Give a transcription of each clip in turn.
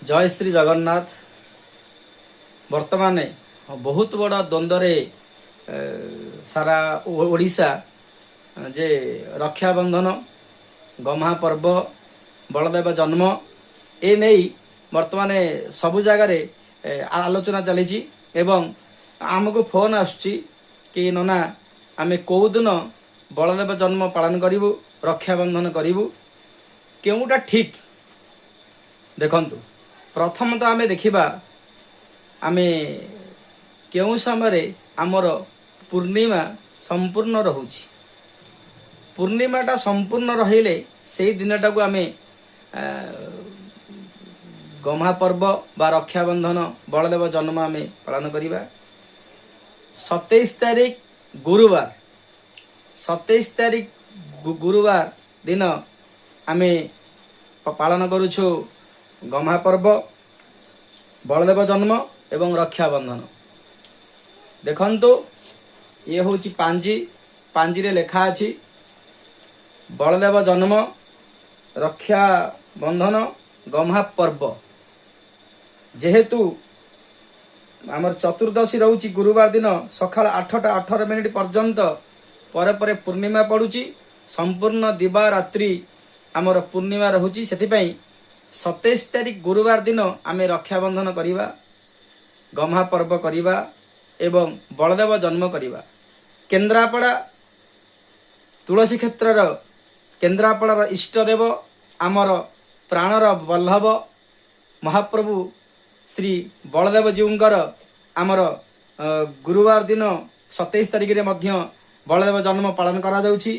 जय श्री जगन्नाथ। वर्तमान बहुत बड़ा द्वंद्व सारा ओडिशा जे रक्षाबंधन गम्हा पर्व बलदेव जन्म ए नहीं वर्तमान सबु जगार आलोचना चली एवं आमको फोन आसुची कि नना आमे कौ दिन बलदेव जन्म पालन करूँ रक्षाबंधन करूँ केउटा ठीक देखंतु। प्रथम तो आमे देखिबा आमे केउ समय आमर पूर्णिमा संपूर्ण रहुची। पूर्णिमाटा संपूर्ण रहिले से दिनटा को आमे गम्हा पर्व बा रक्षाबंधन बलदेव जन्म आमे पालन करिबा। 27 तारीख गुरुवार 27 तारीख गुरुवार दिन आमे पालन करूछु गम्हा पर्व बलदेव जन्म एवं रक्षाबंधन। देखंतु ये हूँ पांजी रे लेखा अछि बलदेव जन्म रक्षाबंधन गम्हा पर्व। जेहेतु आमर चतुर्दशी रोची गुरुवार दिन सकाल 8:18 पर्यंत परे परे पूर्णिमा पड़ुची संपूर्ण दिवा रात्रि आमर पूर्णिमा रहुची। सेथिपई 27 तारीख गुरुवार दिन आमे रक्षाबंधन करिबा गम्हा पर्व करिबा एवं बलदेव जन्म करिबा। केन्द्रापड़ा तुलसी क्षेत्र केन्द्रापड़ार इष्टदेव आमर प्राणर वल्लभ महाप्रभु श्री बलदेव जीउंकर आमर गुरुवार दिन 27 तारीख रे मध्य बलदेव जन्म पालन करा जाउची।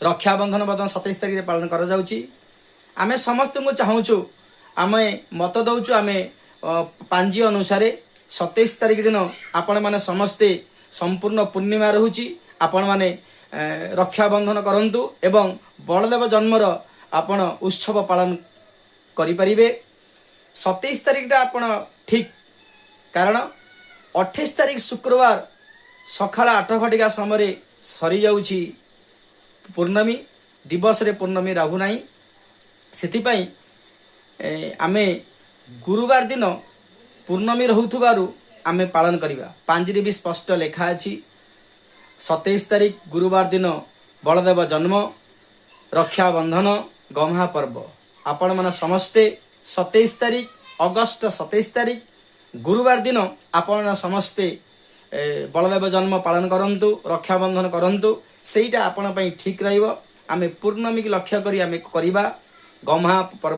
रक्षाबंधन मध्य 27 तारीख रे पालन करा जाउची। आमे समस्त को चाहूचु आमे मत दउचु आमे पांजी अनुसार 27 तारीख दिन आपण माने समस्ते संपूर्ण पूर्णिमा रहुची आपण माने रक्षाबंधन करंतु एवं बलदेव जन्मर आपण उत्सव पालन करि परिबे। 27 तारीख टा आपण ठीक कारण 28 तारीख शुक्रवार सकाळ 8 घटिका समय सरी जाउची पूर्णमी दिवस रे पूर्णमी राहु नाही। सेतिपई आमे गुरुवार दिन पूर्णमी रहुथुबारु आमे पालन करिबा। पांजरी भी स्पष्ट लेखा अछि 27 तारीख गुरुवार दिन बलदेव जन्म रक्षाबंधन गम्हा पर्व। आपण माने समस्ते 27 तारीख अगस्त 27 तारीख गुरुवार दिन आपण समस्ते बलदेव जन्म पालन करंतु रक्षाबंधन करंतु सेईटा आपण पई ठीक रहइबो। आमे पूर्णमी की लक्ष्य करी आमे करिबा गम्हा पर्व।